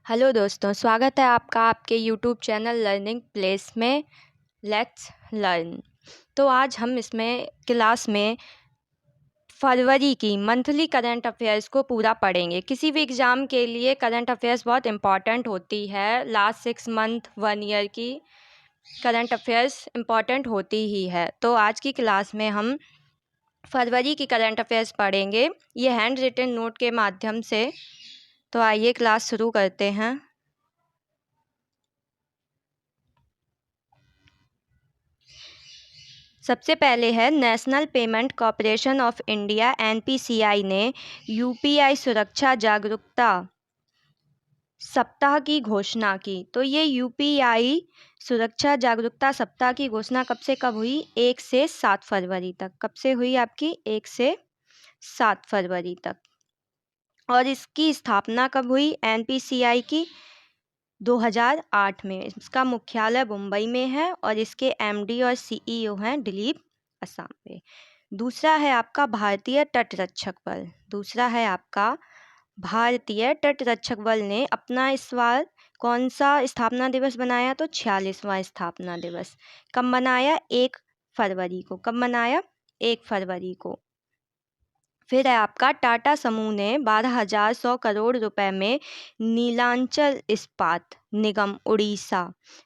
Hello दोस्तों, स्वागत है आपका आपके यूट्यूब चैनल लर्निंग प्लेस में। Let's learn. तो आज हम इसमें क्लास में फरवरी की मंथली करंट अफेयर्स को पूरा पढ़ेंगे। किसी भी एग्ज़ाम के लिए करंट अफेयर्स बहुत इम्पॉर्टेंट होती है। लास्ट 6 मंथ 1 ईयर की करंट अफेयर्स इम्पॉर्टेंट होती ही है। तो आज की क्लास में हम फरवरी की करंट अफेयर्स पढ़ेंगे, ये हैंड रिटन नोट के माध्यम से। तो आइए क्लास शुरू करते हैं। सबसे पहले है national payment corporation of India NPCI ने यूपीआई सुरक्षा जागरूकता सप्ताह की घोषणा की। तो ये यूपीआई सुरक्षा जागरूकता सप्ताह की घोषणा कब से कब हुई? 1 से 7 फरवरी तक। कब से हुई आपकी? 1 से 7 फरवरी तक। और इसकी स्थापना कब हुई एनपीसीआई की? 2008 में। इसका मुख्यालय मुंबई में है और इसके एमडी और सीईओ हैं दिलीप असांबे। दूसरा है आपका भारतीय तटरक्षक बल। दूसरा है आपका भारतीय तटरक्षक बल ने अपना इस बार कौन सा स्थापना दिवस बनाया? तो 46वां स्थापना दिवस। कब मनाया? 1 फरवरी को। कब मनाया? 1 फरवरी को। फिर है आपका टाटा समूह ने 12,100 करोड़ रुपए में नीलांचल इस्पात निगम उड़ीसा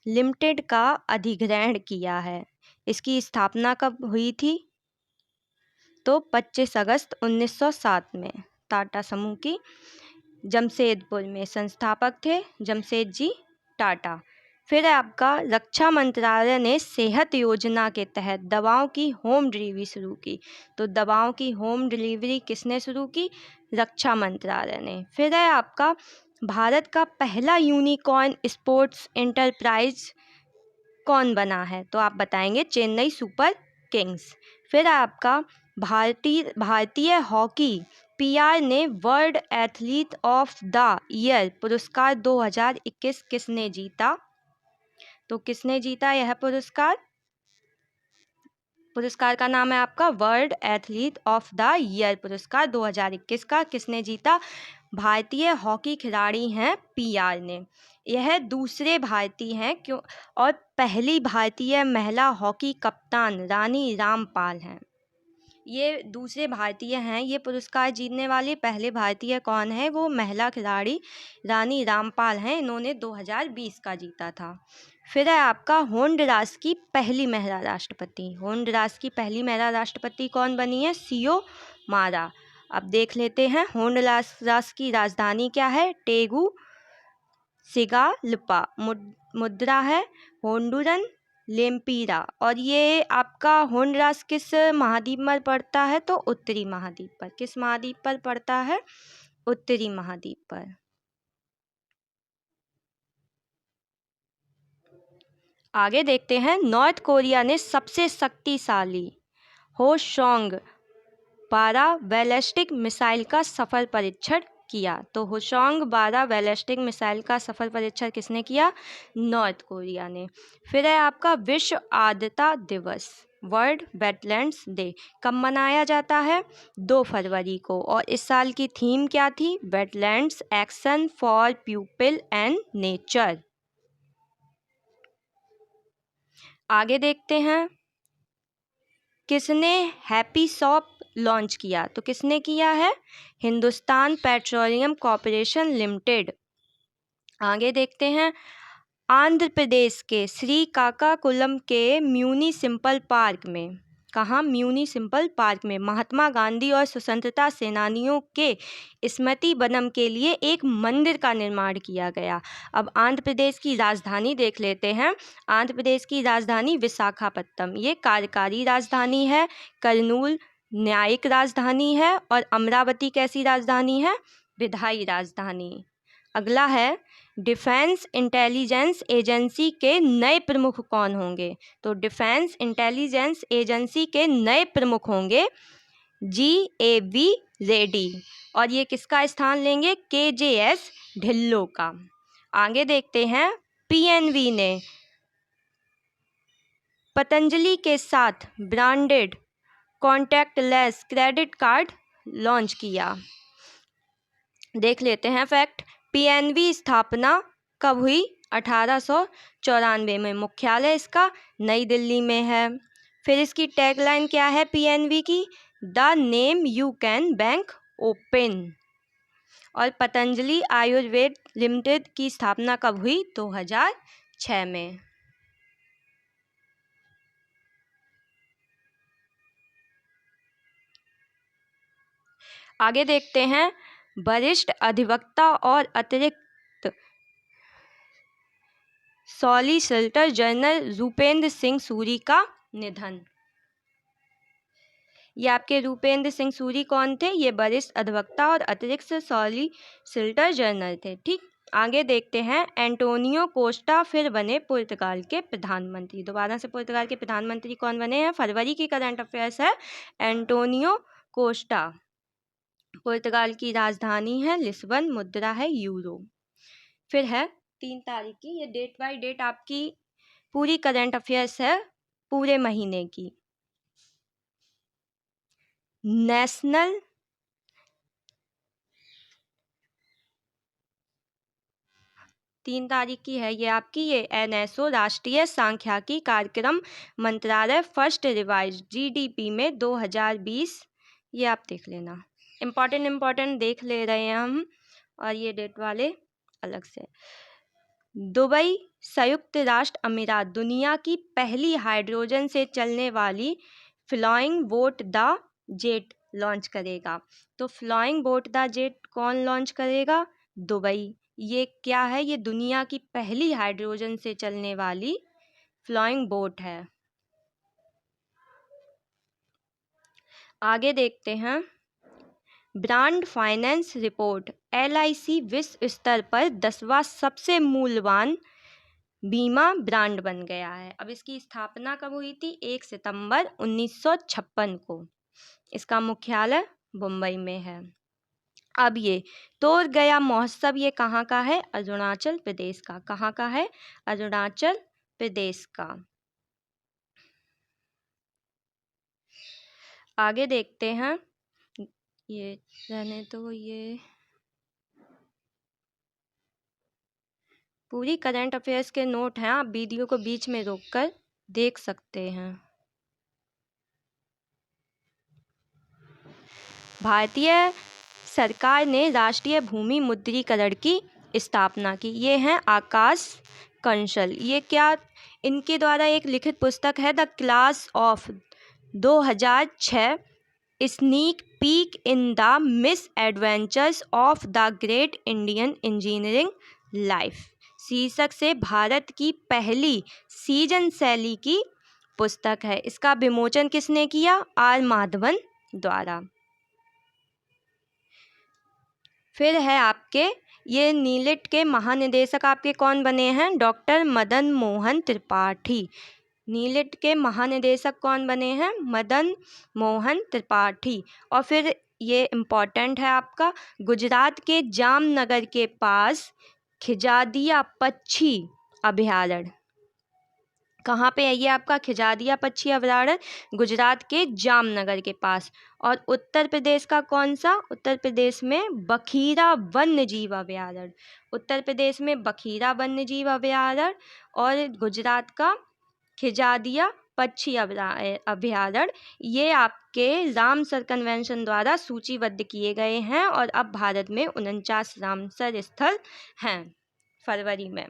लिमिटेड का अधिग्रहण किया है। इसकी स्थापना कब हुई थी? तो 25 अगस्त 1907 में। टाटा समूह की जमशेदपुर में संस्थापक थे जमशेद जी टाटा। फिर है आपका रक्षा मंत्रालय ने सेहत योजना के तहत दवाओं की होम डिलीवरी शुरू की। तो दवाओं की होम डिलीवरी किसने शुरू की? रक्षा मंत्रालय ने। फिर है आपका भारत का पहला यूनिकॉर्न स्पोर्ट्स एंटरप्राइज कौन बना है? तो आप बताएंगे चेन्नई सुपर किंग्स। फिर है आपका भारतीय हॉकी पीआर ने world athlete of the year पुरस्कार 2021 किसने जीता? तो किसने जीता यह पुरस्कार? पुरस्कार का नाम है आपका world athlete of the year पुरस्कार 2021 का किसने जीता? भारतीय हॉकी खिलाड़ी हैं पीआर ने। यह दूसरे भारतीय हैं क्यों, और पहली भारतीय महिला हॉकी कप्तान रानी रामपाल हैं। ये दूसरे भारतीय हैं, ये पुरस्कार जीतने वाले पहले भारतीय कौन है? वो महिला खिलाड़ी रानी रामपाल हैं। इन्होंने 2020 का जीता था। फिर है आपका होंडुरास की पहली महिला राष्ट्रपति। होंडुरास की पहली महिला राष्ट्रपति कौन बनी है? सियो मारा। अब देख लेते हैं होंडुरास की राजधानी क्या है? टेगु सिगालपा। मुद्रा है होंडुरन लेम्पीरा। और ये आपका होंडुरास किस महाद्वीप में पड़ता है? तो उत्तरी महाद्वीप पर। किस महाद्वीप पर पड़ता है? उत्तरी महाद्वीप पर। आगे देखते हैं नॉर्थ कोरिया ने सबसे शक्तिशाली होशोंग 12 बैलिस्टिक मिसाइल का सफल परीक्षण किया। तो होशोंग 12 बैलिस्टिक मिसाइल का सफल परीक्षण किसने किया? नॉर्थ कोरिया ने। फिर है आपका विश्व आर्द्रता दिवस वर्ल्ड वेटलैंड्स डे। कब मनाया जाता है? 2 फरवरी को। और इस साल की थीम क्या थी? Wetlands action for people and nature. आगे देखते हैं किसने हैप्पी शॉप लॉन्च किया? तो किसने किया है? Hindustan petroleum corporation limited. आगे देखते हैं आंध्र प्रदेश के श्रीकाकुलम के म्यूनिसिपल पार्क में। कहाँ? म्यूनिसिपल पार्क में महात्मा गांधी और स्वतंत्रता सेनानियों के स्मृति वनम के लिए एक मंदिर का निर्माण किया गया। अब आंध्र प्रदेश की राजधानी देख लेते हैं। आंध्र प्रदेश की राजधानी विशाखापट्टनम, ये कार्यकारी राजधानी है। कर्नूल न्यायिक राजधानी है। और अमरावती कैसी राजधानी है? विधायी राजधानी। अगला है डिफेंस इंटेलिजेंस एजेंसी के नए प्रमुख कौन होंगे? तो डिफेंस इंटेलिजेंस एजेंसी के नए प्रमुख होंगे GAV रेड्डी। और ये किसका स्थान लेंगे? KJS ढिल्लों का। आगे देखते हैं PNB ने पतंजलि के साथ branded contactless credit card launch किया। देख लेते हैं फैक्ट। पीएनबी स्थापना कब हुई? 1894 में। मुख्यालय इसका नई दिल्ली में है। फिर इसकी टैगलाइन क्या है पीएनबी की? The name you can bank open. और पतंजलि आयुर्वेद लिमिटेड की स्थापना कब हुई? 2006 में। आगे देखते हैं, वरिष्ठ अधिवक्ता और अतिरिक्त सॉलिसिटर जनरल रूपेंद्र सिंह सूरी का निधन। ये आपके रूपेंद्र सिंह सूरी कौन थे? ये वरिष्ठ अधिवक्ता और अतिरिक्त सॉलिसिटर जनरल थे। ठीक, आगे देखते हैं, एंटोनियो कोस्टा फिर बने पुर्तगाल के प्रधानमंत्री। दोबारा से पुर्तगाल के प्रधानमंत्री कौन बने हैं? फरवरी की करंट अफेयर्स है। Antonio Costa. पुर्तगाल की राजधानी है लिस्बन, मुद्रा है यूरो। फिर है 3 तारीख की, ये डेट बाय डेट आपकी पूरी करंट अफेयर्स है पूरे महीने की। नेशनल 3 तारीख की है ये आपकी, ये एनएसओ राष्ट्रीय सांख्यिकी कार्यक्रम मंत्रालय फर्स्ट रिवाइज जीडीपी में 2020। ये आप देख लेना, इम्पॉर्टेंट देख ले रहे हैं हम, और ये डेट वाले अलग से। दुबई संयुक्त राष्ट्र अमीरात दुनिया की पहली हाइड्रोजन से चलने वाली flying boat the jet launch करेगा। तो फ्लाइंग बोट द जेट कौन लॉन्च करेगा? दुबई। ये क्या है? ये दुनिया की पहली हाइड्रोजन से चलने वाली फ्लाइंग बोट है। आगे देखते हैं, ब्रांड फाइनेंस रिपोर्ट, एलआईसी विश्व स्तर पर 10वां सबसे मूल्यवान बीमा ब्रांड बन गया है। अब इसकी स्थापना कब हुई थी? 1 सितंबर 1956 को। इसका मुख्यालय मुंबई में है। अब ये तोड़ गया महोत्सव, ये कहाँ का है? अरुणाचल प्रदेश का। कहाँ का है? अरुणाचल प्रदेश का। आगे देखते हैं, ये रहने तो, ये पूरी करंट अफेयर्स के नोट हैं, आप वीडियो को बीच में रोककर देख सकते हैं। भारतीय सरकार ने राष्ट्रीय भूमि मुद्रीकरण की स्थापना की। ये हैं आकाश कंसल। ये क्या? इनके द्वारा एक लिखित पुस्तक है the class of 2006 sneak peak in the miss adventures of the great Indian engineering life शीर्षक से भारत की पहली सीजन शैली की पुस्तक है। इसका विमोचन किसने किया? आर माधवन द्वारा। फिर है आपके, ये नीलिट के महानिदेशक आपके कौन बने हैं? डॉक्टर मदन मोहन त्रिपाठी। नीलिट के महानिदेशक कौन बने हैं? मदन मोहन त्रिपाठी। और फिर ये इम्पॉर्टेंट है आपका, गुजरात के जामनगर के पास खिजादिया पक्षी अभयारण्य। कहाँ पे है ये आपका खिजादिया पक्षी अभयारण्य? गुजरात के जामनगर के पास। और उत्तर प्रदेश का कौन सा? उत्तर प्रदेश में बखीरा वन्य जीव अभयारण्य। उत्तर प्रदेश में बखीरा वन्य जीव अभयारण्य, और गुजरात का खिजादिया पक्षी अभयारण्य। ये आपके रामसर कन्वेंशन द्वारा सूचीबद्ध किए गए हैं, और अब भारत में 49 रामसर स्थल हैं फरवरी में।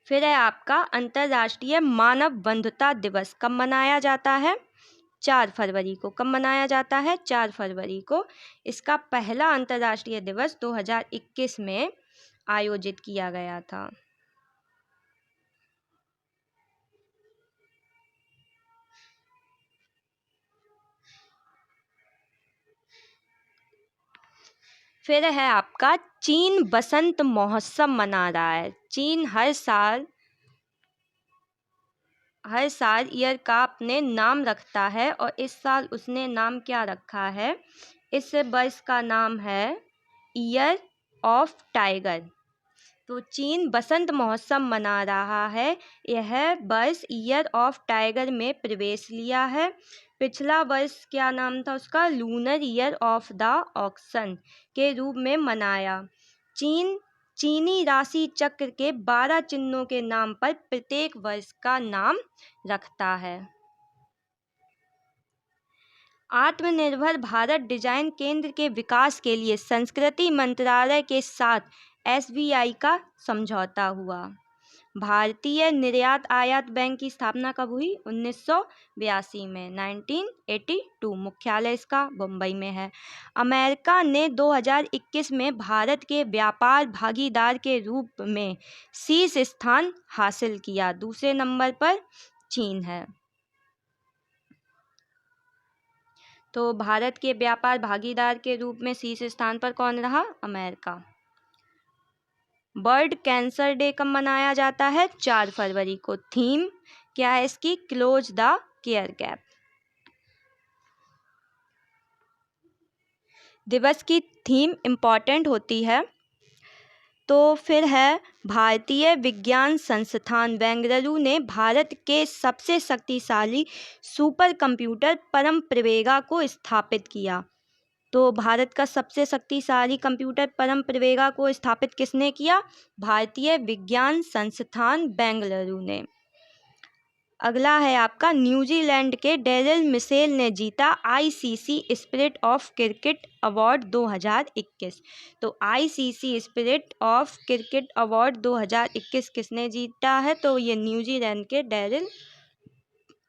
फिर है आपका अंतर्राष्ट्रीय मानव बंधुता दिवस कब मनाया जाता है? 4 फरवरी को। कब मनाया जाता है? 4 फरवरी को। इसका पहला अंतर्राष्ट्रीय दिवस 2021 में आयोजित किया गया था। फिर है आपका, चीन बसंत महोत्सव मना रहा है। चीन हर साल ईयर का अपने नाम रखता है, और इस साल उसने नाम क्या रखा है? इस वर्ष का नाम है ईयर ऑफ टाइगर। तो चीन बसंत महोत्सव मना रहा है। यह वर्ष ईयर ऑफ टाइगर में प्रवेश लिया है। पिछला वर्ष क्या नाम था उसका? Lunar year of the oxen के रूप में मनाया। चीनी राशि चक्र के 12 चिन्हों के नाम पर प्रत्येक वर्ष का नाम रखता है। आत्मनिर्भर भारत डिजाइन केंद्र के विकास के लिए संस्कृति मंत्रालय के साथ SBI का समझौता हुआ। भारतीय निर्यात आयात बैंक की स्थापना कब हुई? 1982 में, 1982। मुख्यालय इसका मुंबई में है। अमेरिका ने 2021 में भारत के व्यापार भागीदार के रूप में शीर्ष स्थान हासिल किया। दूसरे नंबर पर चीन है। तो भारत के व्यापार भागीदार के रूप में शीर्ष स्थान पर कौन रहा? अमेरिका। वर्ल्ड कैंसर डे कब मनाया जाता है? 4 फरवरी को। थीम क्या है इसकी? Close the care gap. दिवस की थीम इम्पॉर्टेंट होती है। तो फिर है भारतीय विज्ञान संस्थान बेंगलुरु ने भारत के सबसे शक्तिशाली सुपर कंप्यूटर परम प्रवेगा को स्थापित किया। तो भारत का सबसे शक्तिशाली कंप्यूटर परम प्रवेगा को स्थापित किसने किया? भारतीय विज्ञान संस्थान बेंगलुरु ने। अगला है आपका, न्यूजीलैंड के डेरिल मिशेल ने जीता ICC spirit of cricket award 2021। तो ICC spirit of cricket award 2021 किसने जीता है? तो ये न्यूजीलैंड के डेरिल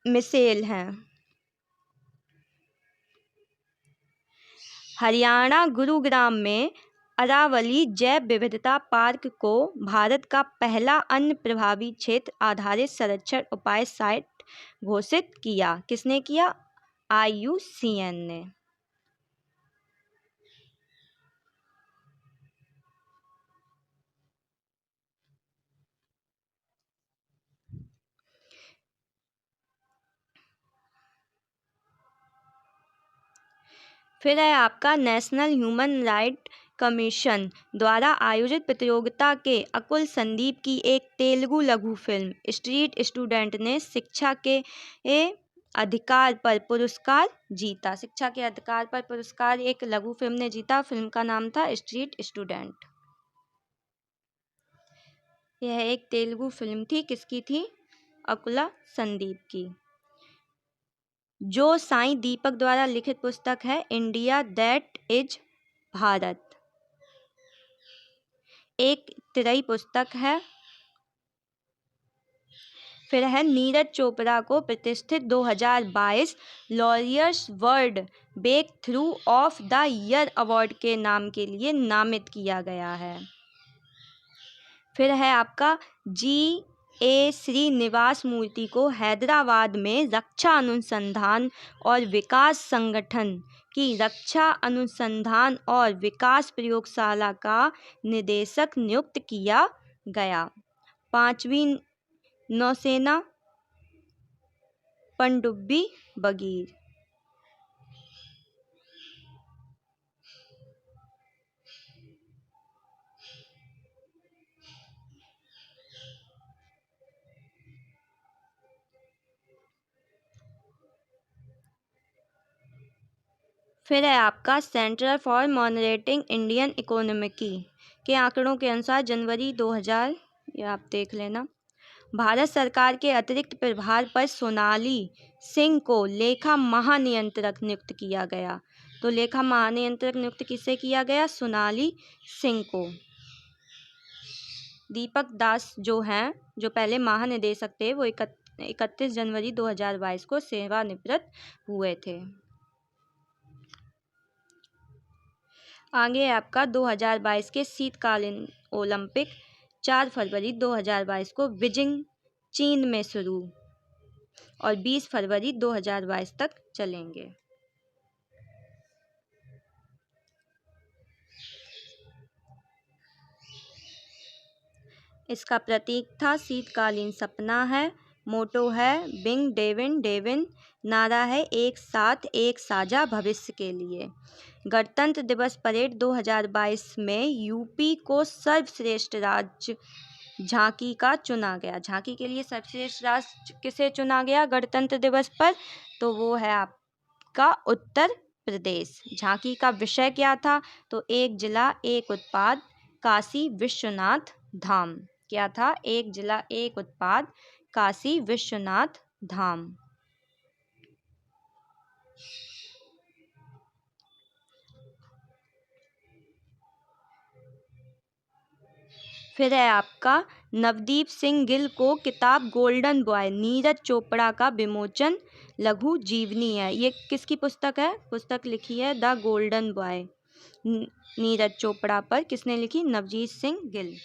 मिशेल हैं। हरियाणा गुरुग्राम में अरावली जैव विविधता पार्क को भारत का पहला अन्न प्रभावी क्षेत्र आधारित संरक्षण उपाय साइट घोषित किया। किसने किया? IUCN ने। फिर है आपका, नेशनल ह्यूमन राइट कमीशन द्वारा आयोजित प्रतियोगिता के अकुल संदीप की एक तेलुगु लघु फिल्म स्ट्रीट स्टूडेंट ने शिक्षा के अधिकार पर पुरस्कार जीता। शिक्षा के अधिकार पर पुरस्कार एक लघु फिल्म ने जीता। फिल्म का नाम था स्ट्रीट स्टूडेंट। यह एक तेलुगु फिल्म थी। किसकी थी? अकुला संदीप की। जो साईं दीपक द्वारा लिखित पुस्तक है इंडिया दैट इज भारत, एक तिरई पुस्तक है। फिर है, नीरज चोपड़ा को प्रतिष्ठित 2022 Laureus world breakthrough of the year award के नाम के लिए नामित किया गया है। फिर है आपका, GA श्रीनिवास मूर्ति को हैदराबाद में रक्षा अनुसंधान और विकास संगठन की रक्षा अनुसंधान और विकास प्रयोगशाला का निदेशक नियुक्त किया गया। 5वीं नौसेना पनडुब्बी बगीर। फिर है आपका, centre for monitoring Indian economy के आंकड़ों के अनुसार जनवरी 2000, ये आप देख लेना, भारत सरकार के अतिरिक्त प्रभार पर सोनाली सिंह को लेखा महानियंत्रक नियुक्त किया गया। तो लेखा महानियंत्रक नियुक्त किससे किया गया? सोनाली सिंह को। दीपक दास जो हैं, जो पहले महानिदेशक थे, वो 31 जनवरी 2022 को सेवानिवृत्त हुए थे। आगे आपका 2022 के शीतकालीन ओलंपिक 4 फरवरी 2022 को बीजिंग चीन में शुरू और 20 फरवरी 2022 तक चलेंगे। इसका प्रतीक था शीतकालीन सपना है, मोटो है बिंग डेविन डेविन, नारा है एक साथ एक साझा भविष्य के लिए। गणतंत्र दिवस परेड 2022 में यूपी को सर्वश्रेष्ठ राज्य झांकी का चुना गया। झांकी के लिए सर्वश्रेष्ठ राज्य किसे चुना गया गणतंत्र दिवस पर? तो वो है आप का उत्तर प्रदेश। झांकी का विषय क्या था? तो एक जिला एक उत्पाद काशी विश्वनाथ धाम। क्या था? एक जिला एक उत्पाद काशी विश्वनाथ धाम। फिर है आपका नवदीप सिंह गिल को किताब गोल्डन बॉय नीरज चोपड़ा का विमोचन लघु जीवनी है। ये किसकी पुस्तक है? पुस्तक लिखी है the golden boy Neeraj Chopra पर। किसने लिखी? नवजीत सिंह गिल।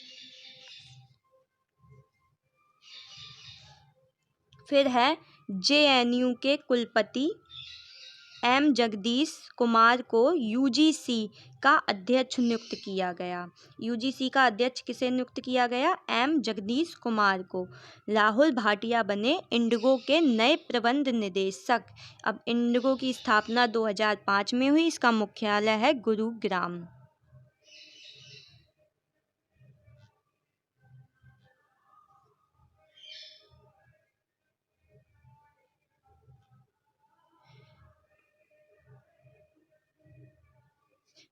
फिर है जेएनयू के कुलपति एम जगदीश कुमार को यूजीसी का अध्यक्ष नियुक्त किया गया। यूजीसी का अध्यक्ष किसे नियुक्त किया गया? एम जगदीश कुमार को। राहुल भाटिया बने इंडिगो के नए प्रबंध निदेशक। अब इंडिगो की स्थापना 2005 में हुई। इसका मुख्यालय है गुरुग्राम।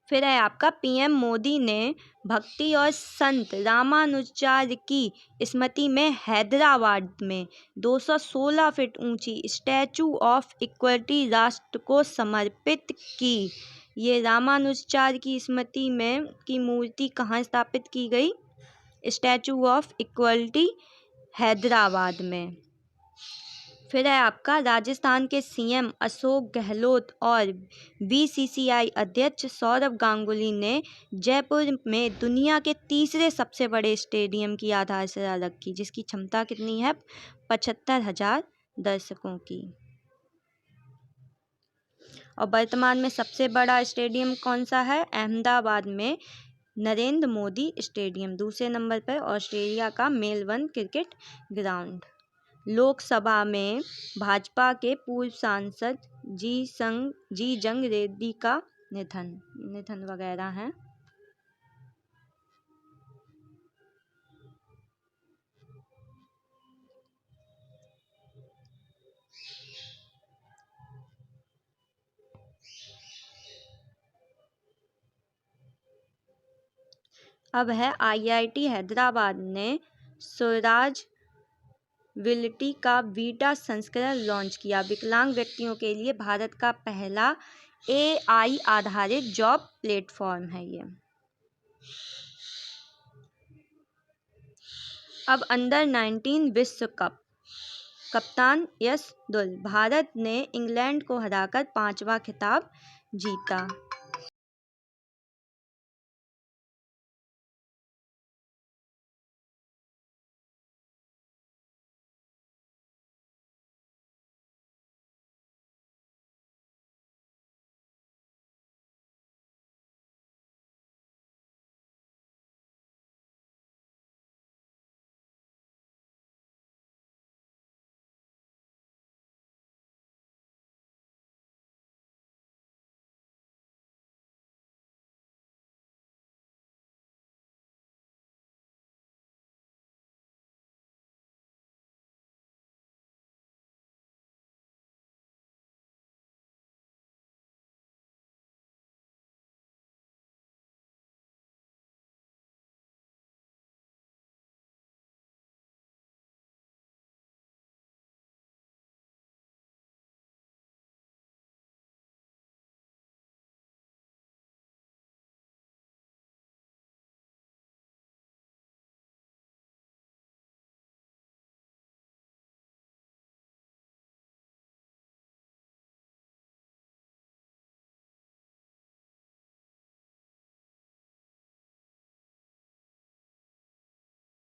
फिर है आपका पीएम मोदी ने भक्ति और संत रामानुजाचार्य की स्मृति में हैदराबाद में 216 फीट ऊंची स्टैचू ऑफ इक्वलिटी राष्ट्र को समर्पित की। ये रामानुजाचार्य की स्मृति में की मूर्ति कहाँ स्थापित की गई? स्टैचू ऑफ इक्वलिटी हैदराबाद में। फिर है आपका राजस्थान के सीएम अशोक गहलोत और बीसीसीआई अध्यक्ष सौरव गांगुली ने जयपुर में दुनिया के तीसरे सबसे बड़े स्टेडियम की आधारशिला रखी, जिसकी क्षमता कितनी है? 75,000 दर्शकों की। और वर्तमान में सबसे बड़ा स्टेडियम कौन सा है? अहमदाबाद में नरेंद्र मोदी स्टेडियम। दूसरे नंबर पर ऑस्ट्रेलिया का मेलबर्न क्रिकेट ग्राउंड। लोकसभा में भाजपा के पूर्व सांसद जी जंग रेड्डी का निधन वगैरह हैं। अब है आईआईटी हैदराबाद ने स्वराज विलिटी का बीटा संस्करण लॉन्च किया। विकलांग व्यक्तियों के लिए भारत का पहला एआई आधारित जॉब प्लेटफॉर्म है ये। अब अंडर 19 विश्व कप कप्तान यश दुल। भारत ने इंग्लैंड को हराकर 5वां खिताब जीता।